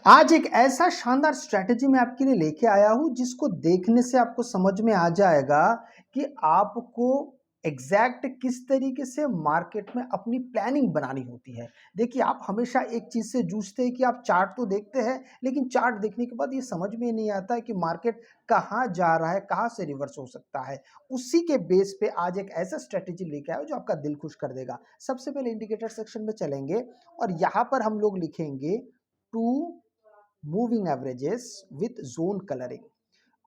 आज एक ऐसा शानदार स्ट्रैटेजी मैं आपके लिए लेके आया हूं जिसको देखने से आपको समझ में आ जाएगा कि आपको एग्जैक्ट किस तरीके से मार्केट में अपनी प्लानिंग बनानी होती है। देखिए, आप हमेशा एक चीज से जूझते हैं कि आप चार्ट तो देखते हैं, लेकिन चार्ट देखने के बाद ये समझ में नहीं आता है कि मार्केट कहाँ जा रहा है, कहाँ से रिवर्स हो सकता है। उसी के बेस पे आज एक ऐसा स्ट्रैटेजी लेके आया हूं जो आपका दिल खुश कर देगा। सबसे पहले इंडिकेटर सेक्शन में चलेंगे और यहाँ पर हम लोग लिखेंगे two moving averages with zone colouring.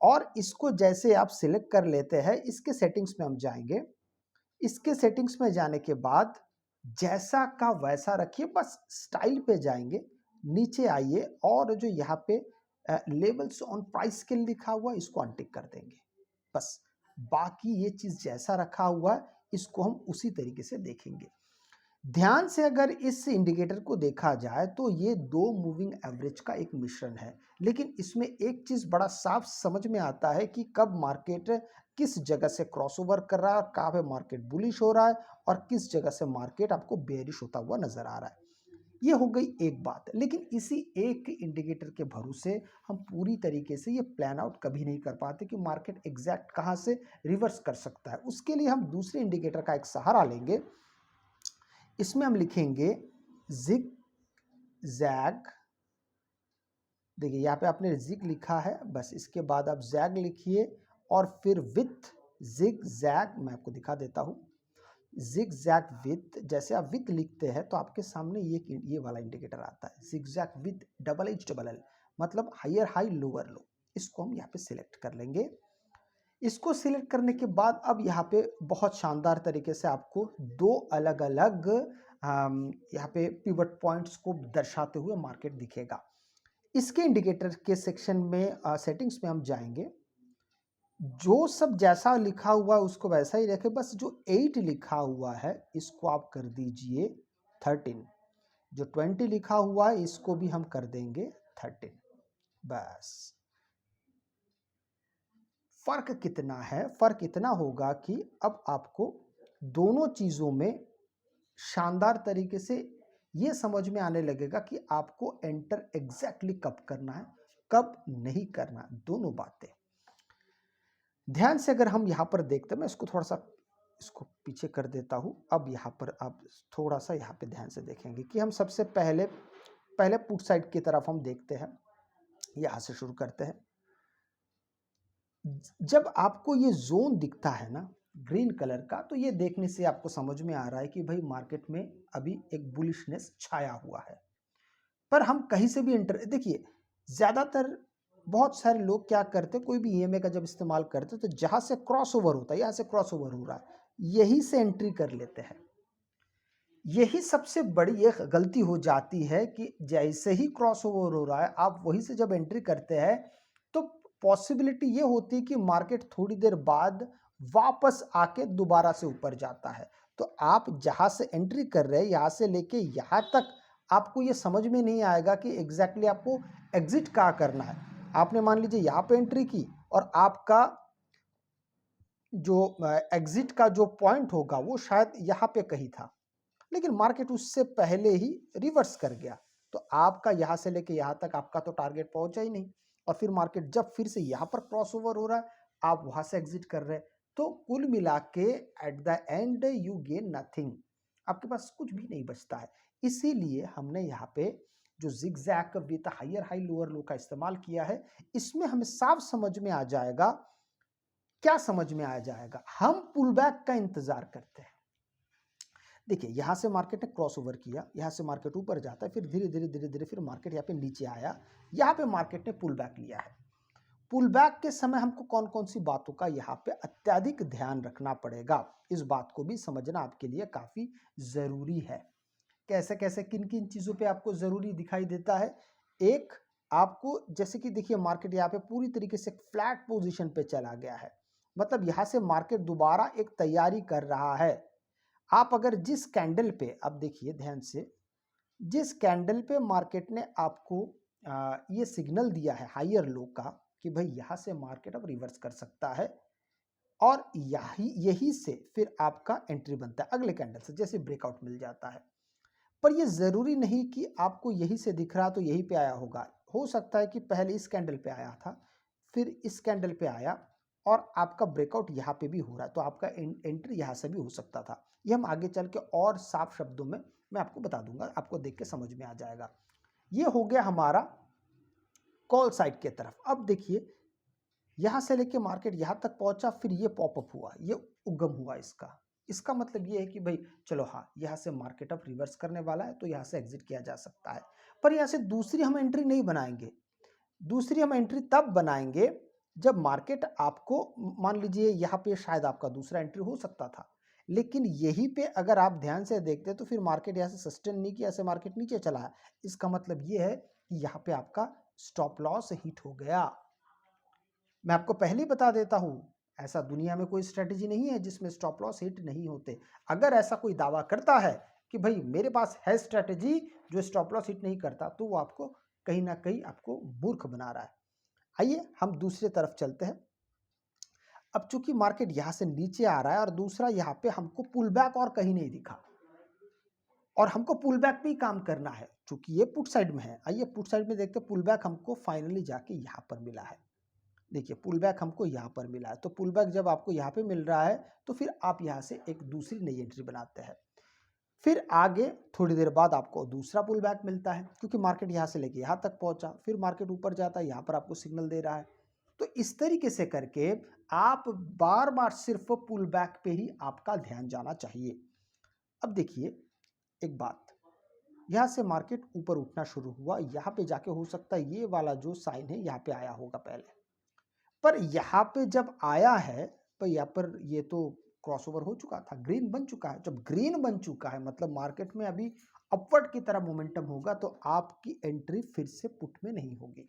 और इसको जैसे आप सिलेक्ट कर लेते हैं, इसके सेटिंग्स में हम जाएंगे। इसके सेटिंग्स में जाने के बाद जैसा का वैसा रखिए, बस स्टाइल पे जाएंगे, नीचे आइए और जो यहाँ पे लेवल्स ऑन प्राइस स्केल लिखा हुआ है इसको अनटिक कर देंगे। बस बाकी ये चीज जैसा रखा हुआ है इसको हम उसी तरीके से देखेंगे। ध्यान से अगर इस इंडिकेटर को देखा जाए तो ये दो मूविंग एवरेज का एक मिश्रण है, लेकिन इसमें एक चीज बड़ा साफ समझ में आता है कि कब मार्केट किस जगह से क्रॉसओवर कर रहा है और कहाँ पे मार्केट बुलिश हो रहा है और किस जगह से मार्केट आपको बेरिश होता हुआ नजर आ रहा है। ये हो गई एक बात, लेकिन इसी एक इंडिकेटर के भरोसे हम पूरी तरीके से ये प्लान आउट कभी नहीं कर पाते कि मार्केट एग्जैक्ट कहाँ से रिवर्स कर सकता है। उसके लिए हम दूसरे इंडिकेटर का एक सहारा लेंगे। इसमें हम लिखेंगे जिग जैग। देखिए, यहाँ पे आपने जिग लिखा है, बस इसके बाद आप जैग लिखिए और फिर विथ जिग जैग। मैं आपको दिखा देता हूँ। जिग जैग विथ, जैसे आप विथ लिखते हैं तो आपके सामने ये वाला इंडिकेटर आता है, zigzag with double H double L, मतलब हायर हाई लोअर लो। इसको हम यहाँ पे सिलेक्ट कर लेंगे। इसको सिलेक्ट करने के बाद अब यहाँ पे बहुत शानदार तरीके से आपको दो अलग अलग यहाँ पे पिवट पॉइंट्स को दर्शाते हुए मार्केट दिखेगा। इसके इंडिकेटर के सेक्शन में सेटिंग्स में हम जाएंगे। जो सब जैसा लिखा हुआ है उसको वैसा ही रखें, बस जो 8 लिखा हुआ है इसको आप कर दीजिए 13। जो 20 लिखा हुआ है इसको भी हम कर देंगे 13। बस फर्क कितना है? फर्क इतना होगा कि अब आपको दोनों चीजों में शानदार तरीके से ये समझ में आने लगेगा कि आपको एंटर एग्जैक्टली कब करना है, कब नहीं करना, दोनों बातें। ध्यान से अगर हम यहां पर देखते हैं, मैं इसको थोड़ा सा इसको पीछे कर देता हूं। अब यहां पर आप थोड़ा सा यहां पे ध्यान से देखेंगे कि हम सबसे पहले पहले पुट साइड की तरफ हम देखते हैं। यहां से शुरू करते हैं। जब आपको ये जोन दिखता है ना ग्रीन कलर का, तो ये देखने से आपको समझ में आ रहा है कि भाई मार्केट में अभी एक बुलिशनेस छाया हुआ है। पर हम कहीं से भी एंटर, देखिए ज्यादातर बहुत सारे लोग क्या करते हैं, कोई भी ईएमए का जब इस्तेमाल करते हैं तो जहां से क्रॉस ओवर होता है, यहां से क्रॉस ओवर हो रहा है, यही से एंट्री कर लेते हैं। यही सबसे बड़ी एक गलती हो जाती है कि जैसे ही क्रॉस ओवर हो रहा है आप वहीं से जब एंट्री करते हैं तो पॉसिबिलिटी ये होती है कि मार्केट थोड़ी देर बाद वापस आके दोबारा से ऊपर जाता है। तो आप जहां से एंट्री कर रहे हैं यहां से लेके यहां तक आपको ये समझ में नहीं आएगा कि एग्जैक्टली आपको एग्जिट कहाँ करना है। आपने मान लीजिए यहाँ पे एंट्री की और आपका जो एग्जिट का जो पॉइंट होगा वो शायद यहाँ पे कहीं था, लेकिन मार्केट उससे पहले ही रिवर्स कर गया। तो आपका यहां से लेके यहां तक आपका तो टारगेट पहुंचा ही नहीं, और फिर मार्केट जब फिर से यहां पर क्रॉस ओवर हो रहा है आप वहां से एग्जिट कर रहे हैं। तो कुल मिला के at the end you gain nothing, आपके पास कुछ भी नहीं बचता है। इसीलिए हमने यहाँ पे जो zigzag with higher high lower low का इस्तेमाल किया है। इसमें हमें साफ समझ में आ जाएगा, क्या समझ में आ जाएगा, हम पुल बैक का इंतजार करते हैं। देखिए, यहां से मार्केट ने क्रॉस ओवर किया, यहां से मार्केट ऊपर जाता है, फिर धीरे धीरे धीरे धीरे फिर मार्केट यहाँ पे नीचे आया, यहाँ पे मार्केट ने पुल बैक लिया है। पुल बैक के समय हमको कौन कौन सी बातों का यहाँ पे अत्यधिक ध्यान रखना पड़ेगा, इस बात को भी समझना आपके लिए काफी जरूरी है। कैसे कैसे किन किन चीजों पे आपको जरूरी दिखाई देता है। एक, आपको जैसे कि देखिए मार्केट यहाँ पे पूरी तरीके से फ्लैट पोजीशन पे चला गया है, मतलब यहां से मार्केट दोबारा एक तैयारी कर रहा है। आप अगर जिस कैंडल पे, अब देखिए ध्यान से, जिस कैंडल पे मार्केट ने आपको ये सिग्नल दिया है हायर लो का कि भाई यहां से मार्केट अब रिवर्स कर सकता है, और यही यही से फिर आपका एंट्री बनता है अगले कैंडल से, जैसे ब्रेकआउट मिल जाता है। पर ये जरूरी नहीं कि आपको यही से दिख रहा तो यही पे आया होगा। हो सकता है कि पहले इस कैंडल पे आया था, फिर इस कैंडल पे आया और आपका ब्रेकआउट यहाँ पे भी हो रहा है, तो आपका एंट्री यहाँ से भी हो सकता था। ये हम आगे चल के और साफ शब्दों में मैं आपको बता दूंगा, आपको देख के समझ में आ जाएगा। ये हो गया हमारा कॉल साइड के तरफ। अब देखिए यहाँ से लेके मार्केट यहाँ तक पहुंचा, फिर ये पॉपअप हुआ, ये उगम हुआ इसका। इसका मतलब ये है कि भाई चलो हाँ, यहाँ से मार्केट अब रिवर्स करने वाला है, तो यहाँ से एग्जिट किया जा सकता है। पर यहाँ से दूसरी हम एंट्री नहीं बनाएंगे। दूसरी हम एंट्री तब बनाएंगे जब मार्केट आपको, मान लीजिए यहाँ पे शायद आपका दूसरा एंट्री हो सकता था, लेकिन यहीं पे अगर आप ध्यान से देखते तो फिर मार्केट यहाँ से सस्टेन नहीं किया, ऐसे मार्केट नीचे चला है। इसका मतलब ये है कि यहाँ पे आपका स्टॉप लॉस हिट हो गया। मैं आपको पहले ही बता देता हूं, ऐसा दुनिया में कोई स्ट्रेटेजी नहीं है जिसमें स्टॉप लॉस हिट नहीं होते। अगर ऐसा कोई दावा करता है कि भाई मेरे पास है स्ट्रेटेजी जो स्टॉप लॉस हिट नहीं करता, तो वो आपको कहीं ना कहीं आपको मूर्ख बना रहा है। आइए हम दूसरे तरफ चलते हैं। अब चूंकि मार्केट यहां से नीचे आ रहा है और दूसरा यहां पे हमको पुल बैक और कहीं नहीं दिखा, और हमको पुल बैक पे ही काम करना है चूंकि ये पुट साइड में है। आइए पुट साइड में देखते हैं, पुल बैक हमको फाइनली जाके यहां पर मिला है। देखिए पुल बैक हमको यहाँ पर मिला है, तो पुल बैक जब आपको यहाँ पे मिल रहा है तो फिर आप यहाँ से एक दूसरी नई एंट्री बनाते हैं। फिर आगे थोड़ी देर बाद आपको दूसरा पुल बैक मिलता है, क्योंकि मार्केट यहाँ से लेके यहाँ तक पहुंचा, फिर मार्केट ऊपर जाता है, यहाँ पर आपको सिग्नल दे रहा है। तो इस तरीके से करके आप बार बार सिर्फ पुल बैक पे ही आपका ध्यान जाना चाहिए। अब देखिए एक बात, यहाँ से मार्केट ऊपर उठना शुरू हुआ, यहाँ पे जाके हो सकता है ये वाला जो साइन है यहाँ पे आया होगा पहले, पर यहाँ पे जब आया है, पर यहाँ पर ये तो क्रॉसओवर हो चुका था, ग्रीन बन चुका है। जब ग्रीन बन चुका है मतलब मार्केट में अभी अपवर्ड की तरह मोमेंटम होगा, तो आपकी एंट्री फिर से पुट में नहीं होगी।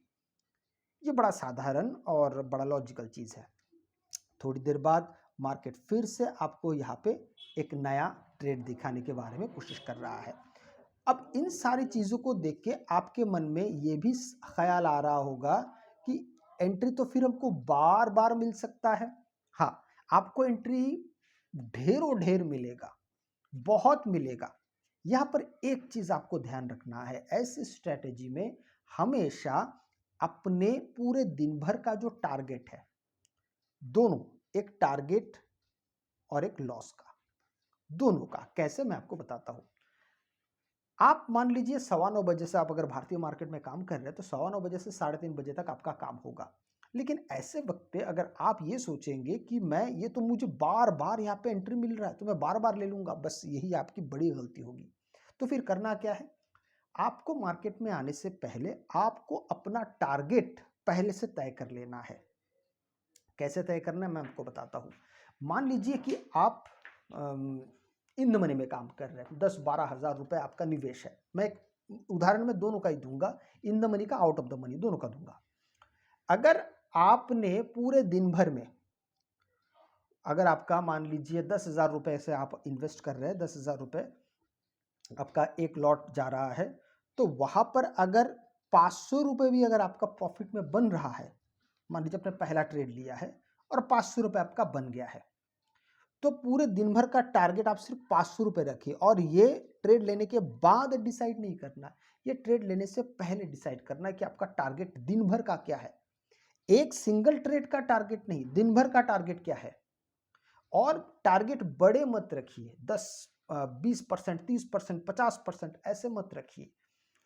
ये बड़ा साधारण और बड़ा लॉजिकल चीज है। थोड़ी देर बाद मार्केट फिर से आपको यहाँ पे एक नया ट्रेड दिखाने के बारे में कोशिश कर रहा है। अब इन सारी चीजों को देख के आपके मन में ये भी ख्याल आ रहा होगा कि एंट्री तो फिर हमको बार बार मिल सकता है। हाँ, आपको एंट्री ढेरों ढेर मिलेगा, बहुत मिलेगा। यहां पर एक चीज आपको ध्यान रखना है, ऐसी स्ट्रेटेजी में हमेशा अपने पूरे दिन भर का जो टारगेट है, दोनों, एक टारगेट और एक लॉस का, दोनों का कैसे मैं आपको बताता हूं। आप मान लीजिए 9:15 बजे से आप अगर भारतीय मार्केट में काम कर रहे हैं, तो 9:15 से 3:30 बजे तक आपका काम होगा। लेकिन ऐसे वक्त पे अगर आप ये सोचेंगे कि मैं, ये तो मुझे बार बार यहाँ पे एंट्री मिल रहा है तो मैं बार बार ले लूंगा, बस यही आपकी बड़ी गलती होगी। तो फिर करना क्या है, आपको मार्केट में आने से पहले आपको अपना टारगेट पहले से तय कर लेना है। कैसे तय करना है मैं आपको बताता हूँ। मान लीजिए कि आप इन द मनी में काम कर रहे हैं, 10-12 हज़ार रुपए आपका निवेश है। मैं एक उदाहरण में दोनों का ही दूंगा, इन द मनी का, आउट ऑफ द मनी, दोनों का दूंगा। अगर आपने पूरे दिन भर में, अगर आपका मान लीजिए 10,000 रुपए से आप इन्वेस्ट कर रहे हैं, 10,000 रुपए आपका एक लॉट जा रहा है, तो वहां पर अगर 500 रुपए भी अगर आपका प्रॉफिट में बन रहा है, मान लीजिए आपने पहला ट्रेड लिया है और 500 रुपए आपका बन गया है, तो पूरे दिन भर का टारगेट आप सिर्फ 500 रुपए रखिए। और ये ट्रेड लेने के बाद डिसाइड नहीं करना, ये ट्रेड लेने से पहले डिसाइड करना है कि आपका टारगेट दिन भर का क्या है। एक सिंगल ट्रेड का टारगेट नहीं, दिन भर का टारगेट क्या है। और टारगेट बड़े मत रखिए, 10, 20%, 30%, 50%, ऐसे मत रखिए।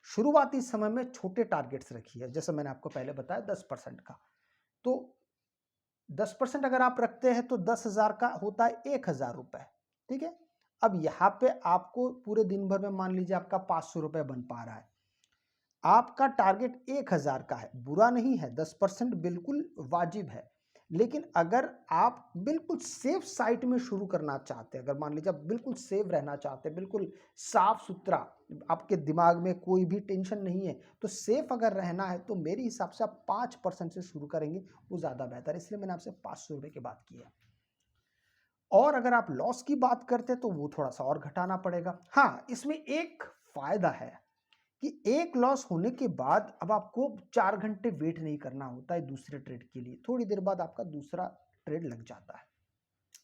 शुरुआती समय में छोटे टारगेट्स रखिए, जैसे मैंने आपको पहले बताया 10% का। तो 10% अगर आप रखते हैं तो 10,000 का होता है 1,000 रुपए, ठीक है। अब यहाँ पे आपको पूरे दिन भर में मान लीजिए आपका 500 रुपए बन पा रहा है, आपका टारगेट 1,000 का है, बुरा नहीं है, 10% बिल्कुल वाजिब है। लेकिन अगर आप बिल्कुल सेफ साइट में शुरू करना चाहते हैं, अगर मान लीजिए आप बिल्कुल सेफ रहना चाहते हैं, बिल्कुल साफ सुथरा, आपके दिमाग में कोई भी टेंशन नहीं है, तो सेफ अगर रहना है तो मेरे हिसाब से आप 5% से शुरू करेंगे, वो ज़्यादा बेहतर है। इसलिए मैंने आपसे 500 रुपये की बात की है। और अगर आप लॉस की बात करते हैं तो वो थोड़ा सा और घटाना पड़ेगा। हाँ, इसमें एक फायदा है कि एक लॉस होने के बाद अब आपको 4 घंटे वेट नहीं करना होता है दूसरे ट्रेड के लिए, थोड़ी देर बाद आपका दूसरा ट्रेड लग जाता है,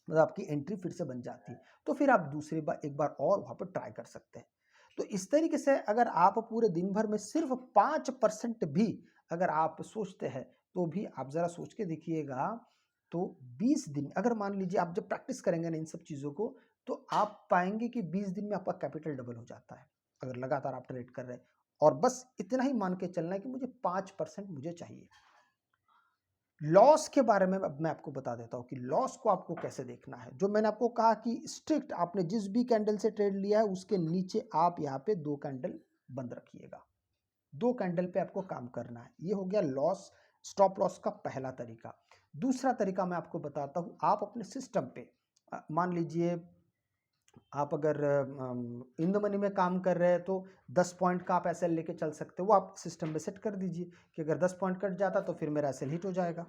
मतलब आपकी एंट्री फिर से बन जाती है। तो फिर आप दूसरी बार, एक बार और वहां पर ट्राई कर सकते हैं। तो इस तरीके से अगर आप पूरे दिन भर में सिर्फ 5% भी अगर आप सोचते हैं, तो भी आप ज़रा सोच के देखिएगा, तो 20 दिन अगर मान लीजिए आप जब प्रैक्टिस करेंगे ना इन सब चीज़ों को, तो आप पाएँगे कि 20 दिन में आपका कैपिटल डबल हो जाता है, अगर लगातार आप ट्रेड कर रहे हैं। और बस इतना ही मान के चलना है कि मुझे 5% मुझे चाहिए। लॉस के बारे में अब मैं आपको बता देता हूँ कि लॉस को आपको कैसे देखना है। जो मैंने आपको कहा कि स्ट्रिक्ट आपने जिस भी कैंडल से ट्रेड लिया है उसके नीचे आप यहाँ पे 2 कैंडल बंद रखिएगा। 2 कैंडल पे आपको काम करना है। ये हो गया लॉस, स्टॉप लॉस का पहला तरीका। दूसरा तरीका मैं आपको बताता हूँ, आप अपने सिस्टम पे मान लीजिए आप अगर इन द मनी में काम कर रहे हैं तो 10 पॉइंट का आप एसएल लेके चल सकते हो। वो आप सिस्टम में सेट कर दीजिए कि अगर 10 पॉइंट कट जाता तो फिर मेरा एसएल हिट हो जाएगा।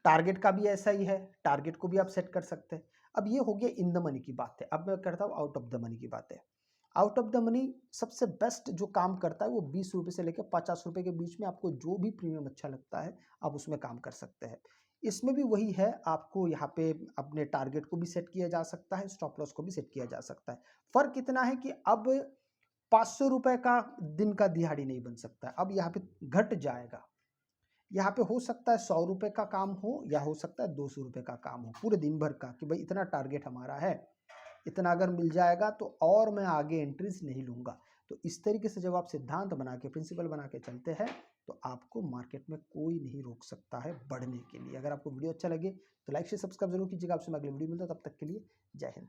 टारगेट का भी ऐसा ही है, टारगेट को भी आप सेट कर सकते हैं। अब ये हो गया इन द मनी की बात है। अब मैं करता हूँ आउट ऑफ द मनी की बात है। आउट ऑफ द मनी सबसे बेस्ट जो काम करता है वो 20 रुपये से लेकर 50 रुपये के बीच में आपको जो भी प्रीमियम अच्छा लगता है आप उसमें काम कर सकते हैं। इसमें भी वही है, आपको यहाँ पे अपने टारगेट को भी सेट किया जा सकता है, स्टॉप लॉस को भी सेट किया जा सकता है। फर्क इतना है कि अब 500 रुपये का दिन का दिहाड़ी नहीं बन सकता है, अब यहाँ पे घट जाएगा। यहाँ पे हो सकता है 100 रुपये का काम हो या हो सकता है 200 रुपये का काम हो पूरे दिन भर का, कि भाई इतना टारगेट हमारा है, इतना अगर मिल जाएगा तो और मैं आगे एंट्रीज नहीं लूँगा। तो इस तरीके से जब आप सिद्धांत बना के, प्रिंसिपल बना के चलते हैं, तो आपको मार्केट में कोई नहीं रोक सकता है बढ़ने के लिए। अगर आपको वीडियो अच्छा लगे तो लाइक से सब्सक्राइब जरूर कीजिएगा। आपसे मैं अगली वीडियो मिलता हूं, तब तक के लिए जय हिंद।